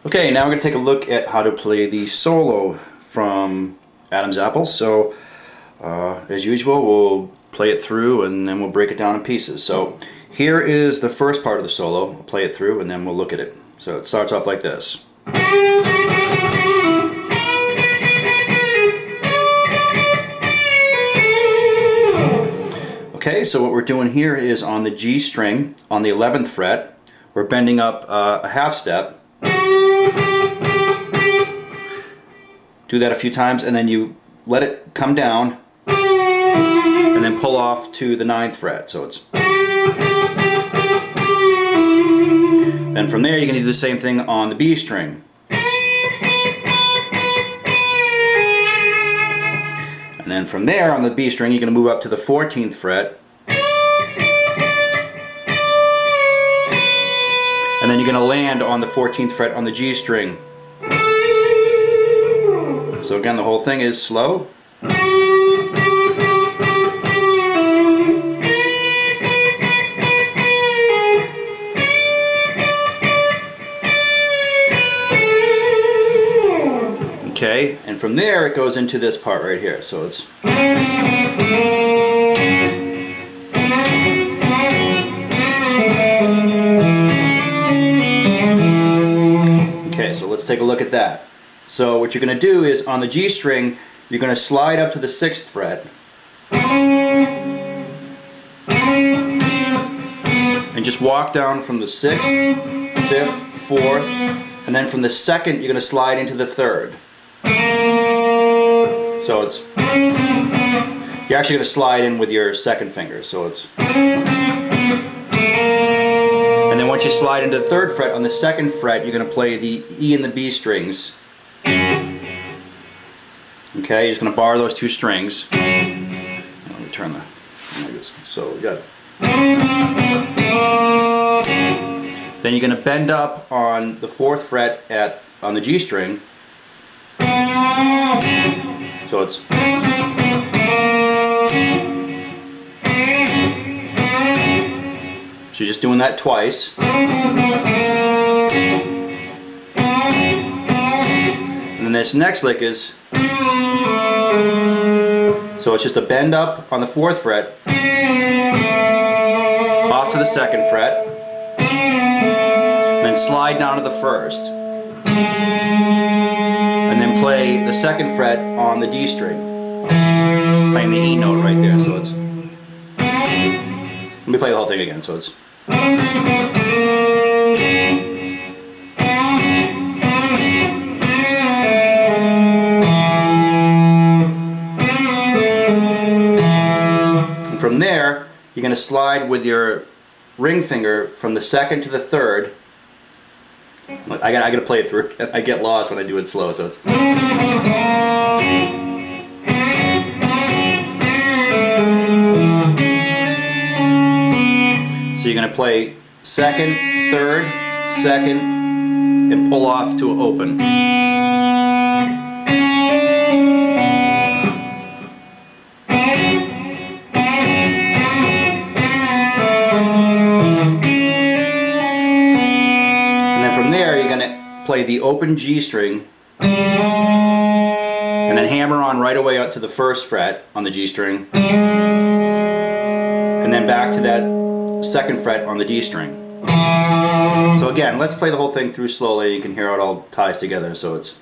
Okay, now we're going to take a look at how to play the solo from Adam's Apple. So, as usual, we'll play it through and then we'll break it down in pieces. So, here is the first part of the solo. We'll play it through and then we'll look at it. So, it starts off like this. Okay, so what we're doing here is on the G string, on the 11th fret, we're bending up a half step. Do that a few times and then you let it come down and then pull off to the 9th fret. So it's. Then from there you're going to do the same thing on the B string. And then from there on the B string you're going to move up to the 14th fret. And then you're going to land on the 14th fret on the G string. So again, the whole thing is slow. Okay, and from there it goes into this part right here. So it's. Okay, so let's take a look at that. So what you're going to do is on the G string, you're going to slide up to the 6th fret and just walk down from the 6th, 5th, 4th, and then from the 2nd you're going to slide into the 3rd. So it's, you're actually going to slide in with your 2nd finger. So it's, and then once you slide into the 3rd fret, on the 2nd fret you're going to play the E and the B strings. Okay, you're just going to bar those two strings. Let me turn the. So we got. Then you're going to bend up on the 4th fret on the G string. So it's. So you're just doing that twice. And then this next lick is. So it's just a bend up on the 4th fret, off to the 2nd fret, then slide down to the 1st, and then play the 2nd fret on the D string, playing the E note right there. So it's. Let me play the whole thing again. So it's. From there, you're going to slide with your ring finger from the 2nd to the 3rd. I got to play it through. I get lost when I do it slow, so it's. So you're going to play 2nd, 3rd, 2nd, and pull off to open. Play the open G string and then hammer on right away up to the 1st fret on the G string and then back to that 2nd fret on the D string. So again, let's play the whole thing through slowly. You can hear how it all ties together. So it's.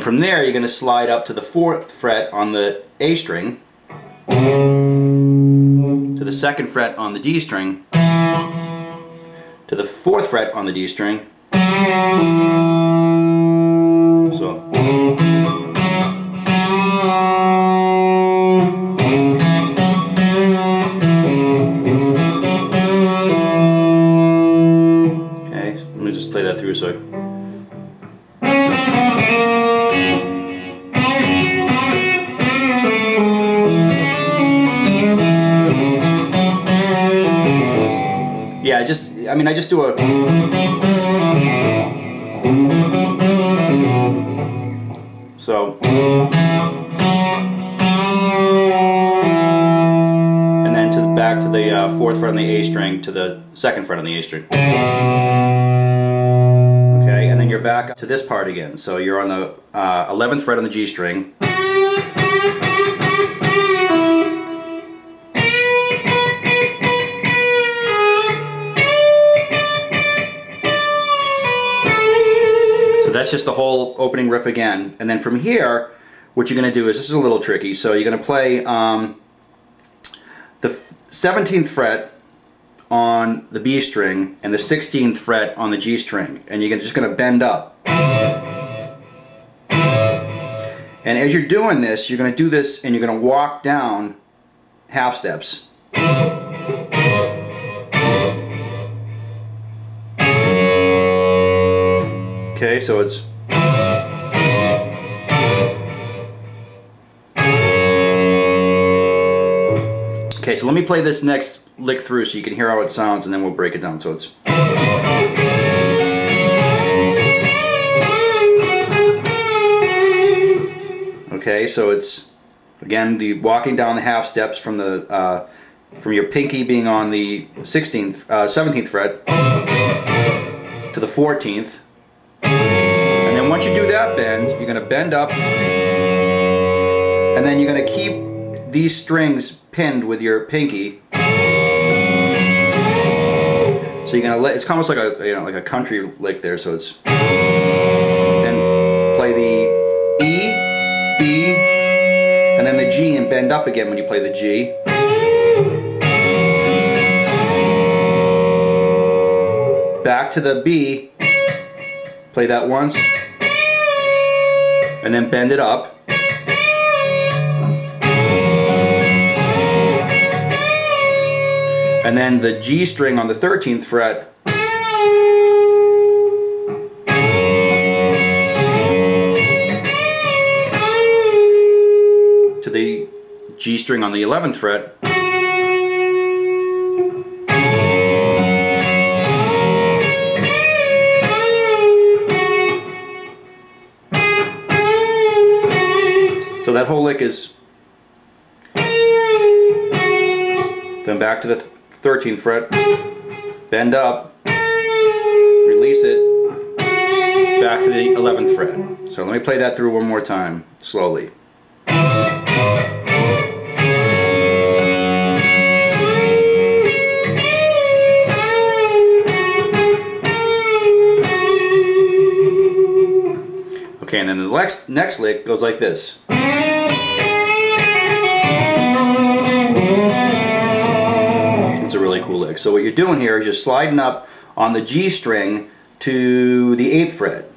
From there, you're going to slide up to the 4th fret on the A string, to the 2nd fret on the D string, to the 4th fret on the D string. So. Okay, so let me just play that through so. I just do a So, and then back to the 4th fret on the A string to the 2nd fret on the A string. Okay, and then you're back to this part again. So you're on the 11th fret on the G string. That's just the whole opening riff again. And then from here, what you're going to do is, this is a little tricky, so you're going to play the 17th fret on the B string and the 16th fret on the G string, and you're just going to bend up. And as you're doing this, you're going to do this and you're going to walk down half steps. Okay, so it's okay, so let me play this next lick through so you can hear how it sounds, and then we'll break it down. So it's okay, so it's again the walking down the half steps from the from your pinky being on the 17th fret to the 14th. And then once you do that bend, you're going to bend up, and then you're going to keep these strings pinned with your pinky. So you're going to it's almost like a like a country lick there. So it's then play the E, B, and then the G, and bend up again when you play the G. Back to the B. Play that once, and then bend it up. And then the G string on the 13th fret to the G string on the 11th fret. So that whole lick is then back to the 13th fret, bend up, release it, back to the 11th fret. So let me play that through one more time, slowly. Okay, and then the next lick goes like this. It's a really cool lick. So what you're doing here is you're sliding up on the G string to the 8th fret,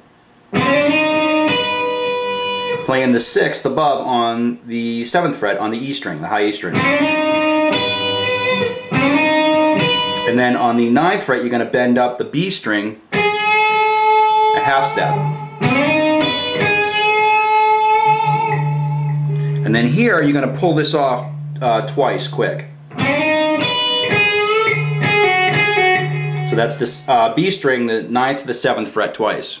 playing the 6th above on the 7th fret on the E string, the high E string. And then on the 9th fret you're going to bend up the B string a half step. And then here you're going to pull this off twice quick. So that's this B string, the 9th to the 7th fret twice.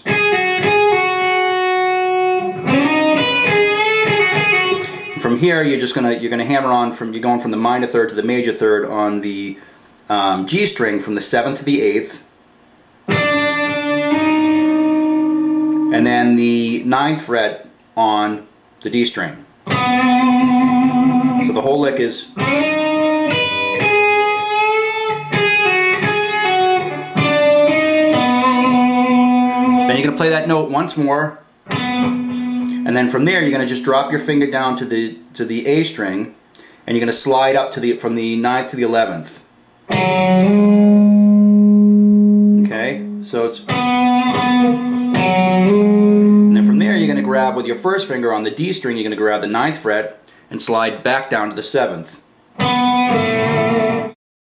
From here you're gonna hammer on you're going from the minor third to the major third on the G string from the 7th to the 8th. And then the 9th fret on the D string. So the whole lick is then you're going to play that note once more, and then from there you're going to just drop your finger down to the A string, and you're going to slide up to from the 9th to the 11th. Okay, so it's, and then from there you're going to grab with your first finger on the D string, you're going to grab the 9th fret and slide back down to the 7th.